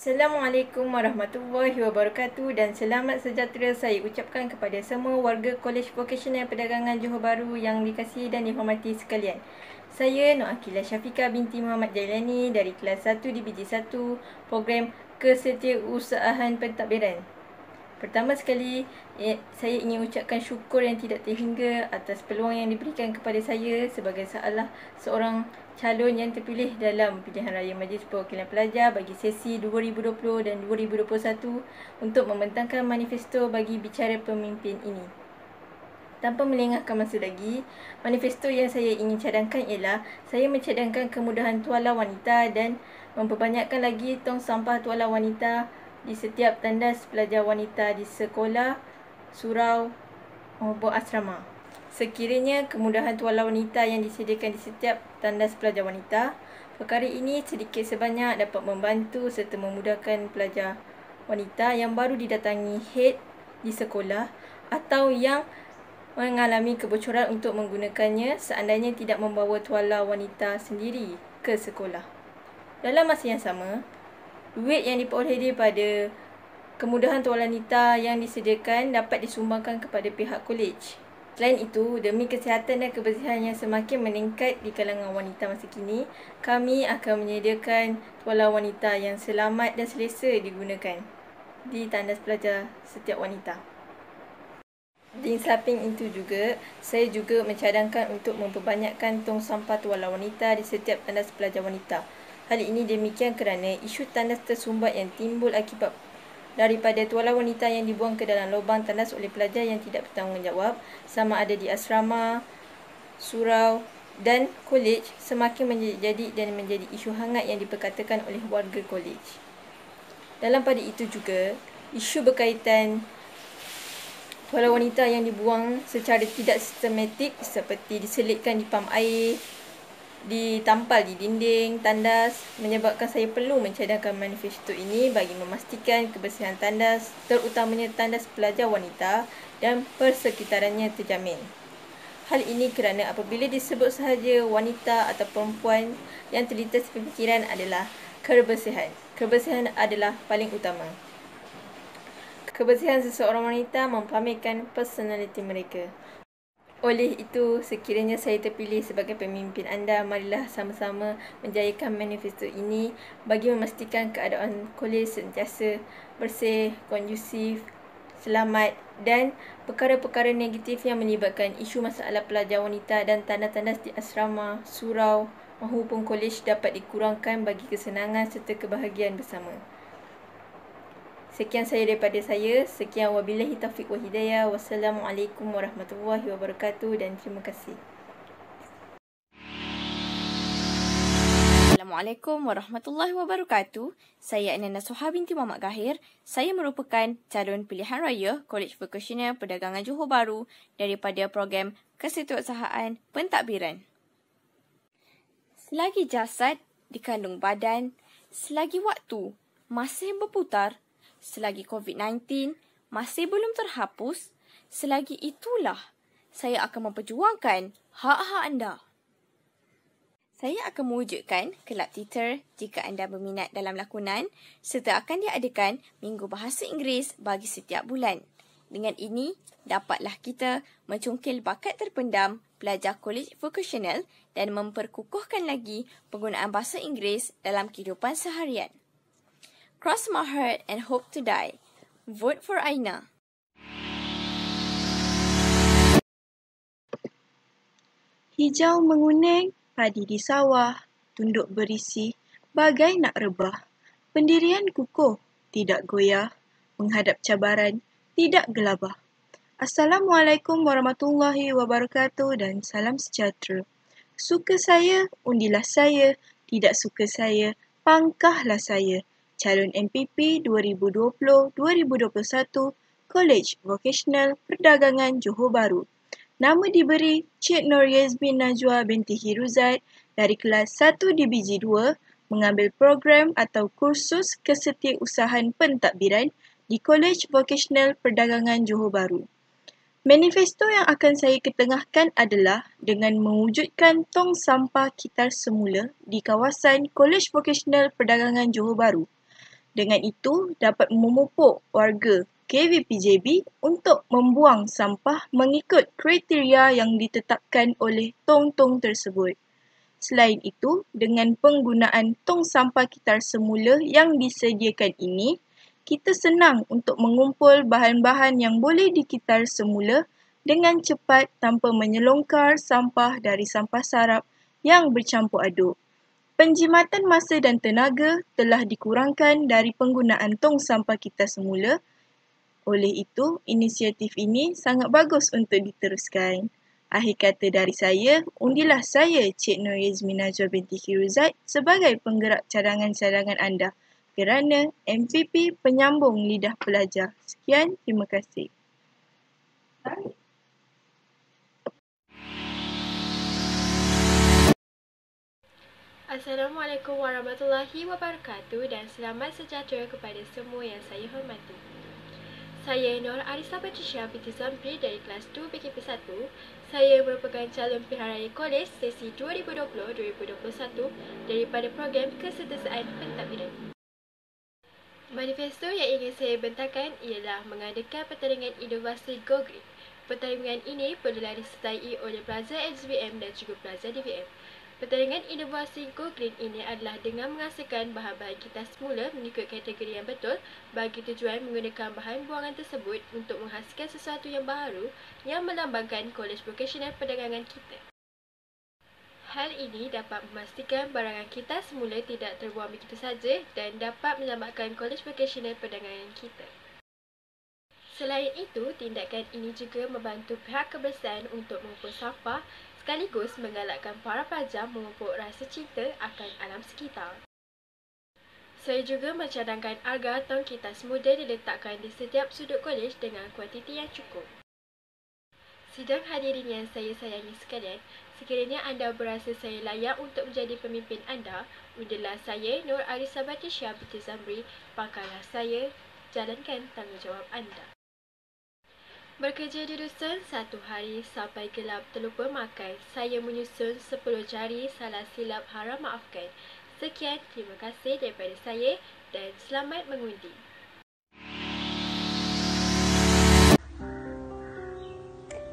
Assalamualaikum warahmatullahi wabarakatuh dan selamat sejahtera saya ucapkan kepada semua warga Kolej Vocasional Perdagangan Johor Bahru yang dikasihi dan dihormati sekalian. Saya Nur Akilah Syafiqah binti Muhammad Jailani dari kelas 1 Divisi 1 program Kesetiausahaan Pentadbiran. Pertama sekali, saya ingin ucapkan syukur yang tidak terhingga atas peluang yang diberikan kepada saya sebagai salah seorang calon yang terpilih dalam pilihan raya Majlis Perwakilan Pelajar bagi sesi 2020 dan 2021 untuk membentangkan manifesto bagi bicara pemimpin ini. Tanpa melengahkan masa lagi, manifesto yang saya ingin cadangkan ialah saya mencadangkan kemudahan tuala wanita dan memperbanyakkan lagi tong sampah tuala wanita di setiap tandas pelajar wanita di sekolah, surau maupun asrama. Sekiranya kemudahan tuala wanita yang disediakan di setiap tandas pelajar wanita, perkara ini sedikit sebanyak dapat membantu serta memudahkan pelajar wanita yang baru didatangi head di sekolah atau yang mengalami kebocoran untuk menggunakannya seandainya tidak membawa tuala wanita sendiri ke sekolah. Dalam masa yang sama, duit yang diperoleh daripada kemudahan tuala wanita yang disediakan dapat disumbangkan kepada pihak kolej. Selain itu, demi kesihatan dan kebersihan yang semakin meningkat di kalangan wanita masa kini, kami akan menyediakan tuala wanita yang selamat dan selesa digunakan di tandas pelajar setiap wanita. Di samping itu juga, saya juga mencadangkan untuk memperbanyakkan tong sampah tuala wanita di setiap tandas pelajar wanita. Hal ini demikian kerana isu tandas tersumbat yang timbul akibat daripada tuala wanita yang dibuang ke dalam lubang tandas oleh pelajar yang tidak bertanggungjawab sama ada di asrama, surau dan kolej semakin menjadi dan menjadi isu hangat yang diperkatakan oleh warga kolej. Dalam pada itu juga, isu berkaitan tuala wanita yang dibuang secara tidak sistematik seperti diselitkan di pam air, ditampal di dinding tandas menyebabkan saya perlu mencadangkan manifesto ini bagi memastikan kebersihan tandas, terutamanya tandas pelajar wanita dan persekitarannya terjamin. Hal ini kerana apabila disebut sahaja wanita atau perempuan, yang terlintas pemikiran adalah kebersihan. Kebersihan adalah paling utama. Kebersihan seseorang wanita mempamerkan personaliti mereka. Oleh itu, sekiranya saya terpilih sebagai pemimpin anda, marilah sama-sama menjayakan manifesto ini bagi memastikan keadaan kolej sentiasa bersih, kondusif, selamat dan perkara-perkara negatif yang melibatkan isu masalah pelajar wanita dan tandas-tandas di asrama, surau maupun kolej dapat dikurangkan bagi kesenangan serta kebahagiaan bersama. Sekian saya daripada saya. Sekian wabillahi taufiq wa hidayah. Wassalamualaikum warahmatullahi wabarakatuh dan terima kasih. Assalamualaikum warahmatullahi wabarakatuh. Saya Ananda Soha binti Muhammad Gahir. Saya merupakan calon pilihan raya Kolej Vocasional Perdagangan Johor Bahru daripada program Kesetiausahaan Pentadbiran. Selagi jasad dikandung badan, selagi waktu masih berputar, selagi COVID-19 masih belum terhapus, selagi itulah saya akan memperjuangkan hak-hak anda. Saya akan mewujudkan kelab teater jika anda berminat dalam lakonan serta akan diadakan Minggu Bahasa Inggeris bagi setiap bulan. Dengan ini, dapatlah kita mencungkil bakat terpendam pelajar kolej vocasional dan memperkukuhkan lagi penggunaan bahasa Inggeris dalam kehidupan seharian. Cross my heart and hope to die. Vote for Aina. Hijau menguning, padi di sawah, tunduk berisi, bagai nak rebah. Pendirian kukuh, tidak goyah, menghadap cabaran, tidak gelabah. Assalamualaikum warahmatullahi wabarakatuh dan salam sejahtera. Suka saya, undilah saya. Tidak suka saya, pangkahlah saya. Calon MPP 2020-2021 Kolej Vocasional Perdagangan Johor Bahru. Nama diberi Cik Nur Yazmin Najwa binti Hiruzat dari kelas 1 Divisi 2 mengambil program atau kursus Kesetiausahaan Pentadbiran di Kolej Vocasional Perdagangan Johor Bahru. Manifesto yang akan saya ketengahkan adalah dengan mewujudkan tong sampah kitar semula di kawasan Kolej Vocasional Perdagangan Johor Bahru. Dengan itu, dapat memupuk warga KVPJB untuk membuang sampah mengikut kriteria yang ditetapkan oleh tong-tong tersebut. Selain itu, dengan penggunaan tong sampah kitar semula yang disediakan ini, kita senang untuk mengumpul bahan-bahan yang boleh dikitar semula dengan cepat tanpa menyelongkar sampah dari sampah sarap yang bercampur aduk. Penjimatan masa dan tenaga telah dikurangkan dari penggunaan tong sampah kitar semula. Oleh itu, inisiatif ini sangat bagus untuk diteruskan. Akhir kata dari saya, undilah saya Cik Nur Yazmin Najwa binti Khiruzat sebagai penggerak cadangan-cadangan anda kerana MPP penyambung lidah pelajar. Sekian, terima kasih. Assalamualaikum warahmatullahi wabarakatuh dan selamat sejahtera kepada semua yang saya hormati. Saya Nur Arisa Patricia binti Zamri dari kelas 2 BKP 1. Saya merupakan calon pilihan raya kolej sesi 2020-2021 daripada program Kesetiaan Pentadbiran. Manifesto yang ingin saya bentangkan ialah mengadakan pertandingan inovasi Go Green. Pertandingan ini perlulah disertai oleh pelajar SBM dan juga pelajar DVM. Pertandingan inovasi Go Green ini adalah dengan menghasilkan bahan-bahan kitas semula mengikut kategori yang betul bagi tujuan menggunakan bahan buangan tersebut untuk menghasilkan sesuatu yang baharu yang melambangkan Kolej Vokasional Perdagangan kita. Hal ini dapat memastikan barangan kitas semula tidak terbuang begitu saja dan dapat menyelamatkan Kolej Vokasional Perdagangan kita. Selain itu, tindakan ini juga membantu pihak kebersihan untuk mengumpul sampah sekaligus menggalakkan para pelajar memupuk rasa cinta akan alam sekitar. Saya juga mencadangkan agar tong kitas muda diletakkan di setiap sudut kolej dengan kuantiti yang cukup. Sidang hadirin yang saya sayangi sekalian, sekiranya anda berasa saya layak untuk menjadi pemimpin anda, undilah saya Nur Arisa Patricia binti Zamri, pangkallah saya, jalankan tanggungjawab anda. Bekerja di dusun satu hari sampai gelap terlupa makan. Saya menyusun 10 jari, salah silap harap maafkan. Sekian, terima kasih daripada saya dan selamat mengundi.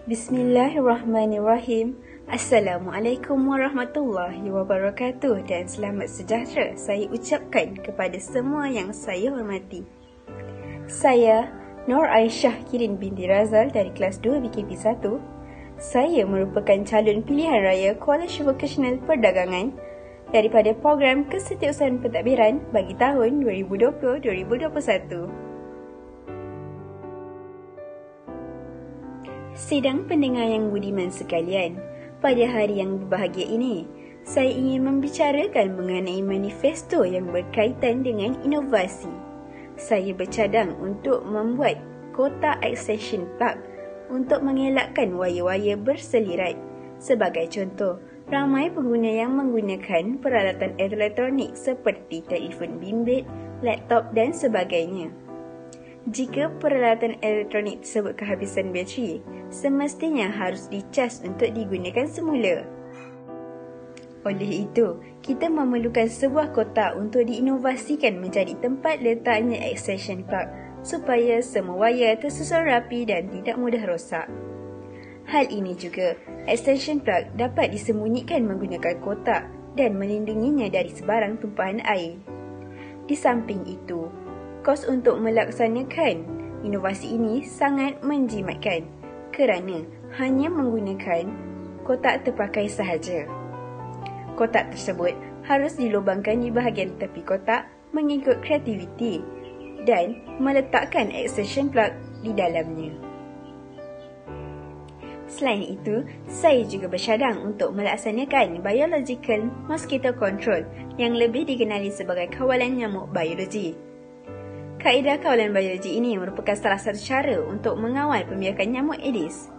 Bismillahirrahmanirrahim. Assalamualaikum warahmatullahi wabarakatuh dan selamat sejahtera saya ucapkan kepada semua yang saya hormati. Saya Nur Aisyah Kirin binti Razal dari kelas 2 BKP 1. Saya merupakan calon pilihan raya Kolej Vokasional Perdagangan daripada program Kesetiausahaan Pentadbiran bagi tahun 2020-2021. Sidang pendengar yang budiman sekalian, pada hari yang berbahagia ini, saya ingin membicarakan mengenai manifesto yang berkaitan dengan inovasi. Saya bercadang untuk membuat kotak extension plug untuk mengelakkan wayar-wayar berselirat. Sebagai contoh, ramai pengguna yang menggunakan peralatan elektronik seperti telefon bimbit, laptop dan sebagainya. Jika peralatan elektronik tersebut kehabisan bateri, semestinya harus dicas untuk digunakan semula. Oleh itu, kita memerlukan sebuah kotak untuk diinovasikan menjadi tempat letaknya extension plug supaya semua wayar tersusun rapi dan tidak mudah rosak. Hal ini juga, extension plug dapat disembunyikan menggunakan kotak dan melindunginya dari sebarang tumpahan air. Di samping itu, kos untuk melaksanakan inovasi ini sangat menjimatkan kerana hanya menggunakan kotak terpakai sahaja. Kotak tersebut harus dilubangkan di bahagian tepi kotak mengikut kreativiti dan meletakkan extension plug di dalamnya. Selain itu, saya juga bercadang untuk melaksanakan biological mosquito control yang lebih dikenali sebagai kawalan nyamuk biologi. Kaedah kawalan biologi ini merupakan salah satu cara untuk mengawal pembiakan nyamuk Aedes.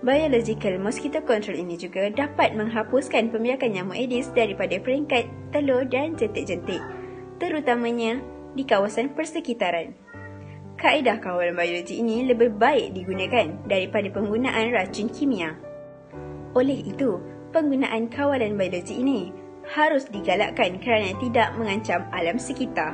Biological mosquito control ini juga dapat menghapuskan pembiakan nyamuk Aedes daripada peringkat telur dan jentik-jentik, terutamanya di kawasan persekitaran. Kaedah kawalan biologi ini lebih baik digunakan daripada penggunaan racun kimia. Oleh itu, penggunaan kawalan biologi ini harus digalakkan kerana tidak mengancam alam sekitar.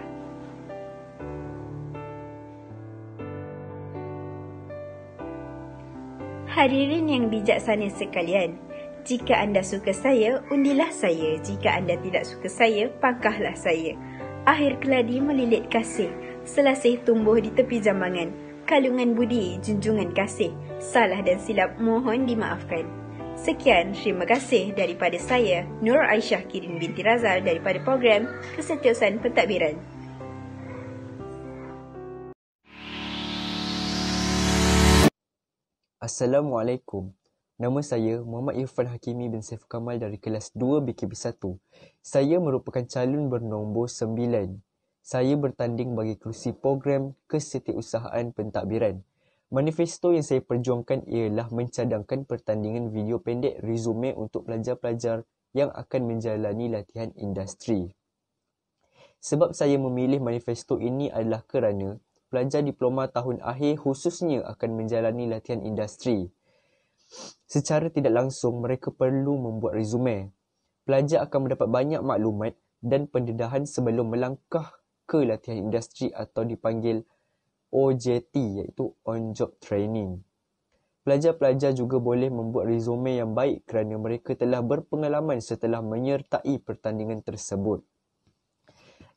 Hadirin yang bijaksana sekalian, jika anda suka saya, undilah saya. Jika anda tidak suka saya, pakahlah saya. Akhir keladi melilit kasih, selasih tumbuh di tepi jambangan. Kalungan budi, junjungan kasih. Salah dan silap mohon dimaafkan. Sekian, terima kasih daripada saya, Nur Aisyah Kirin binti Razal daripada program Kesetiausahaan Pentadbiran. Assalamualaikum. Nama saya Muhammad Irfan Hakimi bin Saiful Kamal dari kelas 2 BKB1. Saya merupakan calon bernombor 9. Saya bertanding bagi kerusi program Kesetiausahaan Pentadbiran. Manifesto yang saya perjuangkan ialah mencadangkan pertandingan video pendek resume untuk pelajar-pelajar yang akan menjalani latihan industri. Sebab saya memilih manifesto ini adalah kerana pelajar diploma tahun akhir khususnya akan menjalani latihan industri. Secara tidak langsung, mereka perlu membuat resume. Pelajar akan mendapat banyak maklumat dan pendedahan sebelum melangkah ke latihan industri atau dipanggil OJT, iaitu On Job Training. Pelajar-pelajar juga boleh membuat resume yang baik kerana mereka telah berpengalaman setelah menyertai pertandingan tersebut.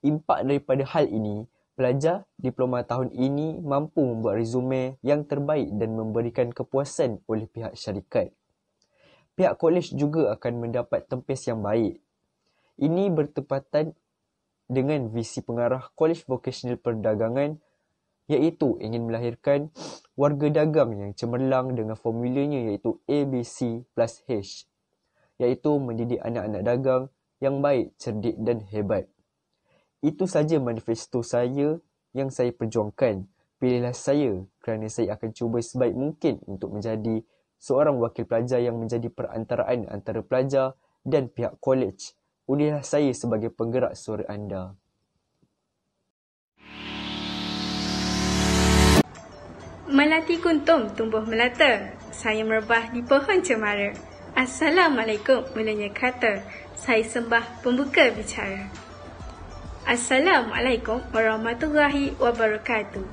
Impak daripada hal ini, pelajar diploma tahun ini mampu membuat resume yang terbaik dan memberikan kepuasan oleh pihak syarikat. Pihak kolej juga akan mendapat tempis yang baik. Ini bertepatan dengan visi pengarah Kolej Vokasional Perdagangan iaitu ingin melahirkan warga dagang yang cemerlang dengan formulanya iaitu ABC plus H, iaitu mendidik anak-anak dagang yang baik, cerdik dan hebat. Itu saja manifesto saya yang saya perjuangkan. Pilihlah saya kerana saya akan cuba sebaik mungkin untuk menjadi seorang wakil pelajar yang menjadi perantaraan antara pelajar dan pihak kolej. Undilah saya sebagai penggerak suara anda. Melati kuntum tumbuh melata, saya merebah di pohon cemara. Assalamualaikum mulanya kata, saya sembah pembuka bicara. Assalamualaikum warahmatullahi wabarakatuh.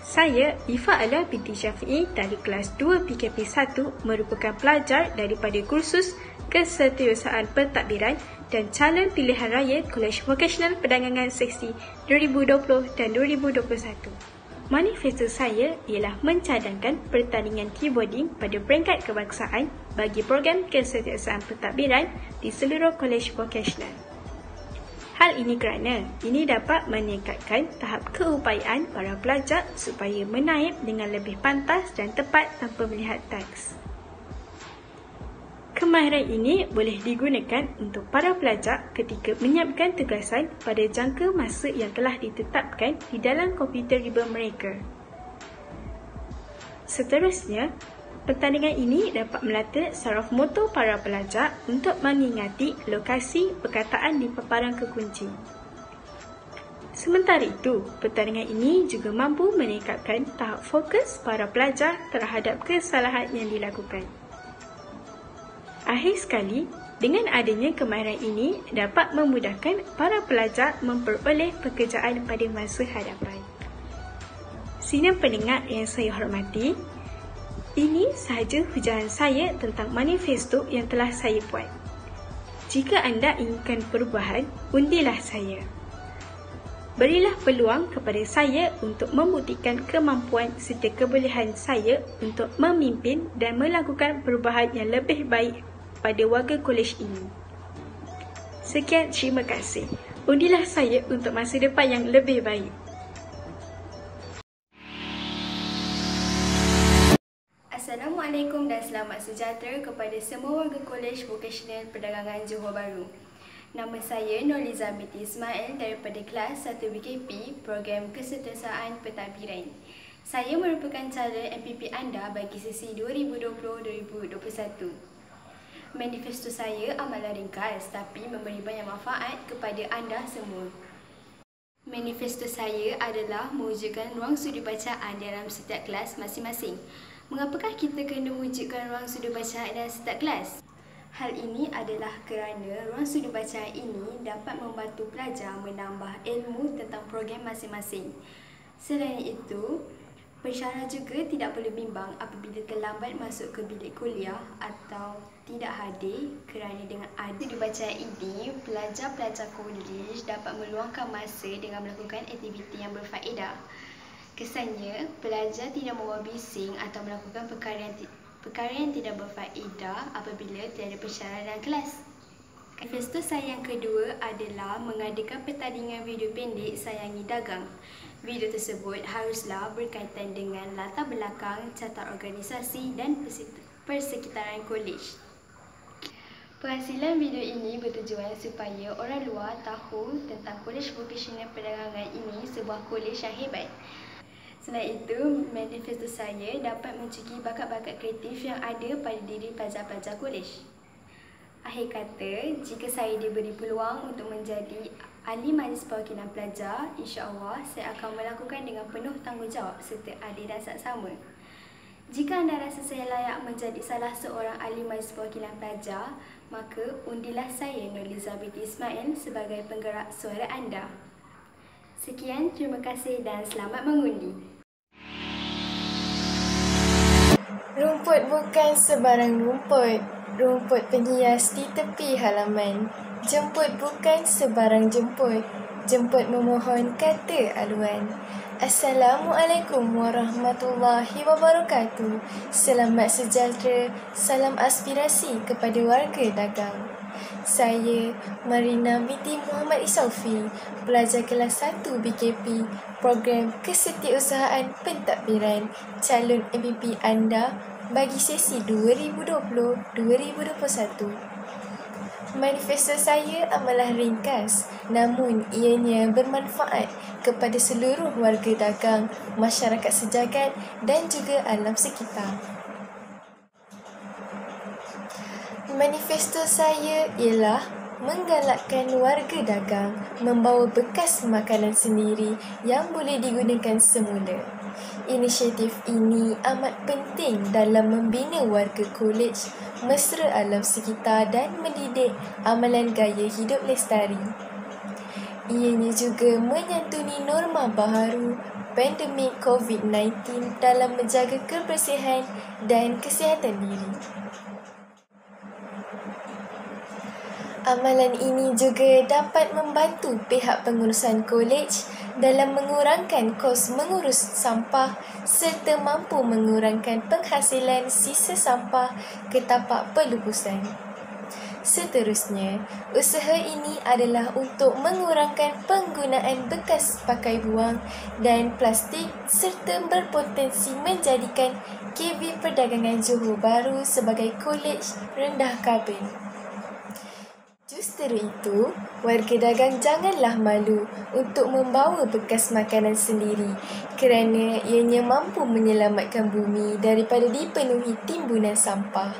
Saya Ifa Ala binti Syafi'i dari kelas 2 PKP1 merupakan pelajar daripada kursus Kesetiausahaan Pentadbiran dan calon pilihan raya Kolej Vokasional Perdagangan Seksi 2020 dan 2021. Manifesto saya ialah mencadangkan pertandingan keyboarding pada peringkat kebangsaan bagi program Kesetiausahaan Pentadbiran di seluruh kolej vokasional. Hal ini kerana ini dapat meningkatkan tahap keupayaan para pelajar supaya menaip dengan lebih pantas dan tepat tanpa melihat teks. Kemahiran ini boleh digunakan untuk para pelajar ketika menyiapkan tugasan pada jangka masa yang telah ditetapkan di dalam komputer riba mereka. Seterusnya, pertandingan ini dapat melatih saraf motor para pelajar untuk mengingati lokasi perkataan di paparan kekunci. Sementara itu, pertandingan ini juga mampu meningkatkan tahap fokus para pelajar terhadap kesalahan yang dilakukan. Akhir sekali, dengan adanya kemahiran ini dapat memudahkan para pelajar memperoleh pekerjaan pada masa hadapan. Sidang pendengar yang saya hormati, ini sahaja hujahan saya tentang manifesto yang telah saya buat. Jika anda inginkan perubahan, undilah saya. Berilah peluang kepada saya untuk membuktikan kemampuan serta kebolehan saya untuk memimpin dan melakukan perubahan yang lebih baik pada warga kolej ini. Sekian, terima kasih. Undilah saya untuk masa depan yang lebih baik. Assalamualaikum dan selamat sejahtera kepada semua warga Kolej Vokasional Perdagangan Johor Bahru. Nama saya Nurliza binti Ismail daripada kelas 1 BKP, program Kesetiausahaan Pentadbiran. Saya merupakan calon MPP anda bagi sesi 2020-2021. Manifesto saya amatlah ringkas tapi memberi banyak manfaat kepada anda semua. Manifesto saya adalah mewujudkan ruang sudut bacaan dalam setiap kelas masing-masing. Mengapakah kita kena mewujudkan ruang sudut bacaan dalam setiap kelas? Hal ini adalah kerana ruang sudut bacaan ini dapat membantu pelajar menambah ilmu tentang program masing-masing. Selain itu, Pensyarah juga tidak perlu bimbang apabila terlambat masuk ke bilik kuliah atau tidak hadir kerana dengan ada dibacaan ini, pelajar-pelajar kolej dapat meluangkan masa dengan melakukan aktiviti yang berfaedah. Kesannya, pelajar tidak membawa bising atau melakukan perkara yang tidak berfaedah apabila tiada pensyarah dalam kelas. Manifesto saya yang kedua adalah mengadakan pertandingan video pendek Sayangi Dagang. Video tersebut haruslah berkaitan dengan latar belakang, catat organisasi dan persekitaran kolej. Penghasilan video ini bertujuan supaya orang luar tahu tentang Kolej Vokasional Perdagangan ini sebuah kolej yang hebat. Selain itu, manifesto saya dapat mencegah bakat-bakat kreatif yang ada pada diri pelajar-pelajar kolej. Akhir kata, jika saya diberi peluang untuk menjadi ahli majlis perwakilan pelajar, insya-Allah saya akan melakukan dengan penuh tanggungjawab serta adil dan saksama. Jika anda rasa saya layak menjadi salah seorang ahli majlis perwakilan pelajar, maka undilah saya Nurliza binti Ismail sebagai penggerak suara anda. Sekian, terima kasih dan selamat mengundi. Rumput bukan sebarang rumput. Rumput penghias di tepi halaman. Jemput bukan sebarang jemput. Jemput memohon kata aluan. Assalamualaikum warahmatullahi wabarakatuh. Selamat sejahtera, salam aspirasi kepada warga dagang. Saya Marina binti Muhammad Isaufi, pelajar kelas 1 BKP, program Kesetiausahaan Pentadbiran, calon MPP anda bagi sesi 2020-2021. Manifesto saya amalah ringkas, namun ianya bermanfaat kepada seluruh warga dagang, masyarakat sejagat dan juga alam sekitar. Manifesto saya ialah menggalakkan warga dagang membawa bekas makanan sendiri yang boleh digunakan semula. Inisiatif ini amat penting dalam membina warga kolej, mesra alam sekitar dan mendidik amalan gaya hidup lestari. Ianya juga menyantuni norma baharu pandemik COVID-19 dalam menjaga kebersihan dan kesihatan diri. Amalan ini juga dapat membantu pihak pengurusan kolej dalam mengurangkan kos mengurus sampah serta mampu mengurangkan penghasilan sisa sampah ke tapak pelubusan. Seterusnya, usaha ini adalah untuk mengurangkan penggunaan bekas pakai buang dan plastik serta berpotensi menjadikan KB Perdagangan Johor Bahru sebagai kolej rendah karbon. Justru itu, warga dagang janganlah malu untuk membawa bekas makanan sendiri kerana ianya mampu menyelamatkan bumi daripada dipenuhi timbunan sampah.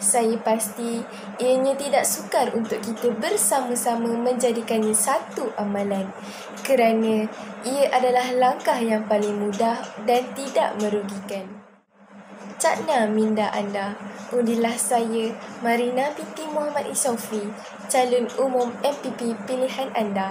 Saya pasti ianya tidak sukar untuk kita bersama-sama menjadikannya satu amalan kerana ia adalah langkah yang paling mudah dan tidak merugikan. Cakna minda anda, undilah saya Marina binti Muhammad Isaufi, calon umum MPP pilihan anda.